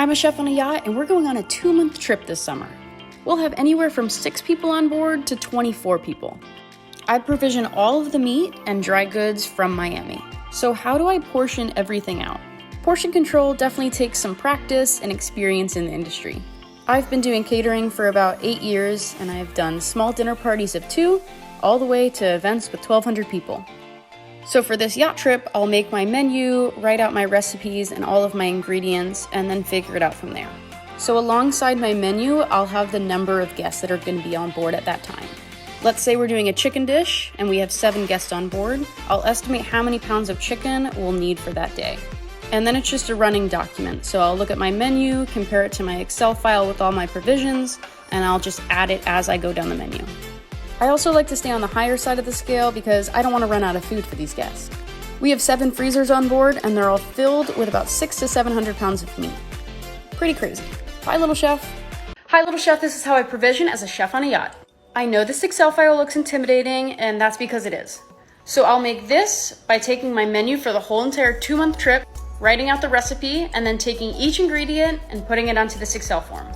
I'm a chef on a yacht, and we're going on a 2-month trip this summer. We'll have anywhere from 6 people on board to 24 people. I provision all of the meat and dry goods from Miami. So how do I portion everything out? Portion control definitely takes some practice and experience in the industry. I've been doing catering for about 8 years, and I've done small dinner parties of 2, all the way to events with 1,200 people. So for this yacht trip, I'll make my menu, write out my recipes and all of my ingredients, and then figure it out from there. So alongside my menu, I'll have the number of guests that are going to be on board at that time. Let's say we're doing a chicken dish and we have 7 guests on board. I'll estimate how many pounds of chicken we'll need for that day. And then it's just a running document. So I'll look at my menu, compare it to my Excel file with all my provisions, and I'll just add it as I go down the menu. I also like to stay on the higher side of the scale because I don't want to run out of food for these guests. We have 7 freezers on board and they're all filled with about 600 to 700 pounds of meat. Pretty crazy. Hi, little chef. Hi, little chef. This is how I provision as a chef on a yacht. I know this Excel file looks intimidating, and that's because it is. So I'll make this by taking my menu for the whole entire 2-month trip, writing out the recipe, and then taking each ingredient and putting it onto this Excel form.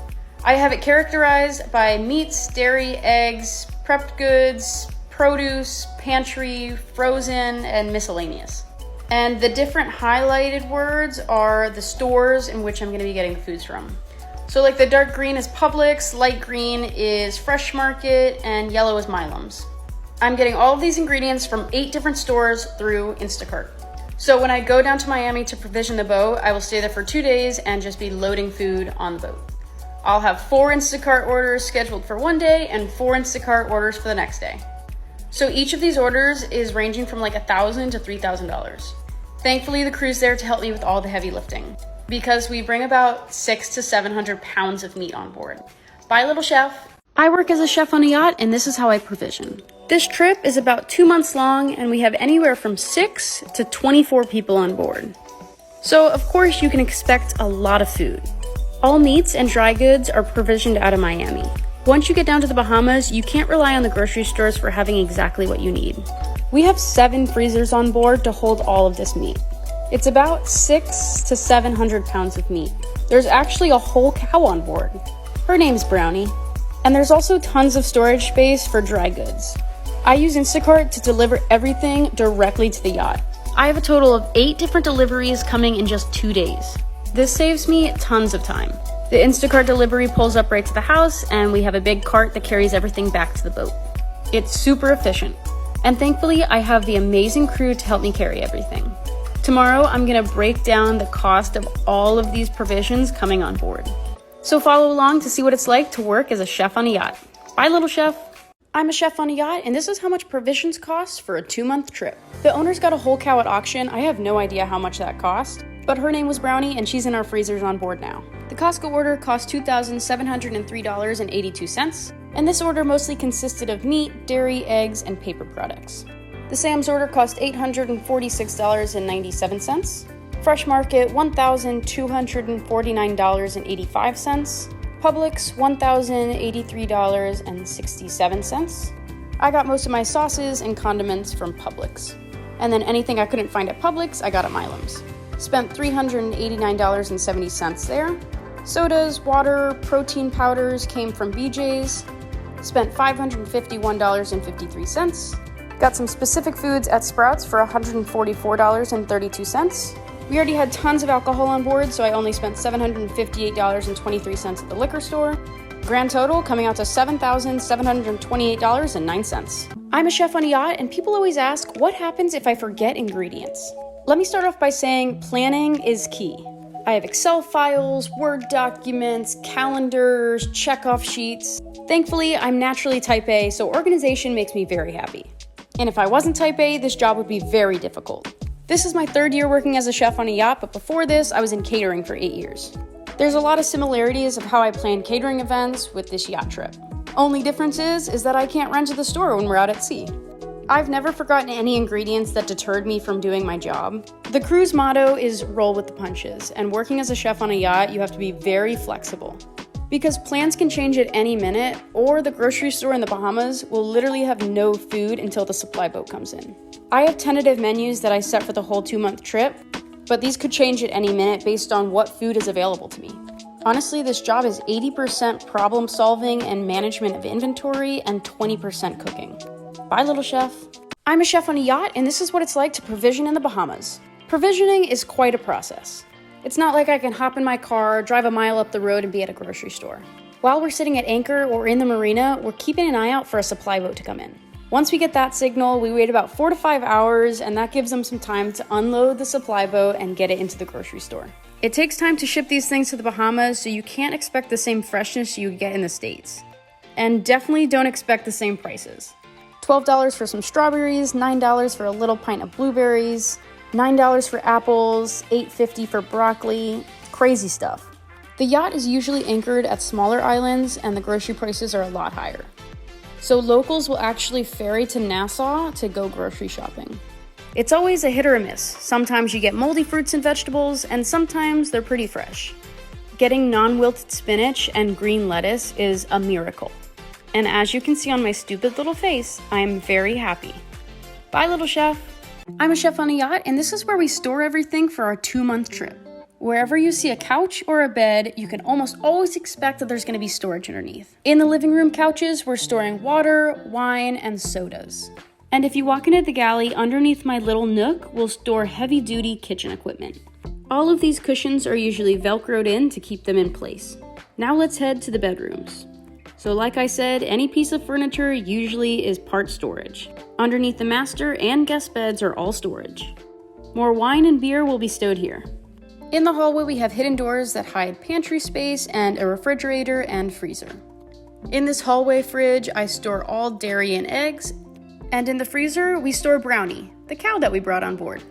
I have it characterized by meats, dairy, eggs, prepped goods, produce, pantry, frozen, and miscellaneous. And the different highlighted words are the stores in which I'm going to be getting foods from. So like the dark green is Publix, light green is Fresh Market, and yellow is Milam's. I'm getting all of these ingredients from 8 different stores through Instacart. So when I go down to Miami to provision the boat, I will stay there for 2 days and just be loading food on the boat. I'll have 4 Instacart orders scheduled for one day and 4 Instacart orders for the next day. So each of these orders is ranging from like $1,000 to $3,000. Thankfully, the crew's there to help me with all the heavy lifting because we bring about 600 to 700 pounds of meat on board. Bye, little chef. I work as a chef on a yacht, and this is how I provision. This trip is about 2 months long, and we have anywhere from 6 to 24 people on board. So, of course, you can expect a lot of food. All meats and dry goods are provisioned out of Miami. Once you get down to the Bahamas, you can't rely on the grocery stores for having exactly what you need. We have 7 freezers on board to hold all of this meat. It's about 600 to 700 pounds of meat. There's actually a whole cow on board. Her name's Brownie. And there's also tons of storage space for dry goods. I use Instacart to deliver everything directly to the yacht. I have a total of 8 different deliveries coming in just 2 days. This saves me tons of time. The Instacart delivery pulls up right to the house, and we have a big cart that carries everything back to the boat. It's super efficient. And thankfully, I have the amazing crew to help me carry everything. Tomorrow, I'm gonna break down the cost of all of these provisions coming on board. So follow along to see what it's like to work as a chef on a yacht. Bye, little chef. I'm a chef on a yacht, and this is how much provisions cost for a 2-month trip. The owner's got a whole cow at auction. I have no idea how much that cost, but her name was Brownie, and she's in our freezers on board now. The Costco order cost $2,703.82, and this order mostly consisted of meat, dairy, eggs, and paper products. The Sam's order cost $846.97. Fresh Market, $1,249.85. Publix, $1,083.67. I got most of my sauces and condiments from Publix. And then anything I couldn't find at Publix, I got at Milam's. Spent $389.70 there. Sodas, water, protein powders came from BJ's. Spent $551.53. Got some specific foods at Sprouts for $144.32. We already had tons of alcohol on board, so I only spent $758.23 at the liquor store. Grand total coming out to $7,728.09. I'm a chef on a yacht, and people always ask, what happens if I forget ingredients? Let me start off by saying planning is key. I have Excel files, Word documents, calendars, checkoff sheets. Thankfully, I'm naturally type A, so organization makes me very happy. And if I wasn't type A, this job would be very difficult. This is my 3rd year working as a chef on a yacht, but before this, I was in catering for 8 years. There's a lot of similarities of how I plan catering events with this yacht trip. Only difference is that I can't run to the store when we're out at sea. I've never forgotten any ingredients that deterred me from doing my job. The crew's motto is roll with the punches, and working as a chef on a yacht, you have to be very flexible. Because plans can change at any minute, or the grocery store in the Bahamas will literally have no food until the supply boat comes in. I have tentative menus that I set for the whole 2-month trip, but these could change at any minute based on what food is available to me. Honestly, this job is 80% problem solving and management of inventory and 20% cooking. Bye, little chef. I'm a chef on a yacht, and this is what it's like to provision in the Bahamas. Provisioning is quite a process. It's not like I can hop in my car, drive a mile up the road, and be at a grocery store. While we're sitting at anchor or in the marina, we're keeping an eye out for a supply boat to come in. Once we get that signal, we wait about 4 to 5 hours, and that gives them some time to unload the supply boat and get it into the grocery store. It takes time to ship these things to the Bahamas, so you can't expect the same freshness you get in the States. And definitely don't expect the same prices. $12 for some strawberries, $9 for a little pint of blueberries, $9 for apples, $8.50 for broccoli, crazy stuff. The yacht is usually anchored at smaller islands, and the grocery prices are a lot higher. So locals will actually ferry to Nassau to go grocery shopping. It's always a hit or a miss. Sometimes you get moldy fruits and vegetables, and sometimes they're pretty fresh. Getting non-wilted spinach and green lettuce is a miracle. And as you can see on my stupid little face, I am very happy. Bye, little chef. I'm a chef on a yacht, and this is where we store everything for our 2-month trip. Wherever you see a couch or a bed, you can almost always expect that there's going to be storage underneath. In the living room couches, we're storing water, wine, and sodas. And if you walk into the galley, underneath my little nook, we'll store heavy-duty kitchen equipment. All of these cushions are usually velcroed in to keep them in place. Now let's head to the bedrooms. So like I said, any piece of furniture usually is part storage. Underneath the master and guest beds are all storage. More wine and beer will be stowed here. In the hallway, we have hidden doors that hide pantry space and a refrigerator and freezer. In this hallway fridge, I store all dairy and eggs, and in the freezer, we store Brownie, the cow that we brought on board.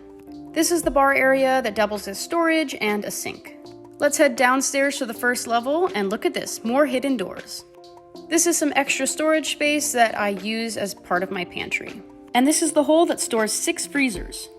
This is the bar area that doubles as storage and a sink. Let's head downstairs to the first level, and look at this, more hidden doors. This is some extra storage space that I use as part of my pantry. And this is the hole that stores 6 freezers.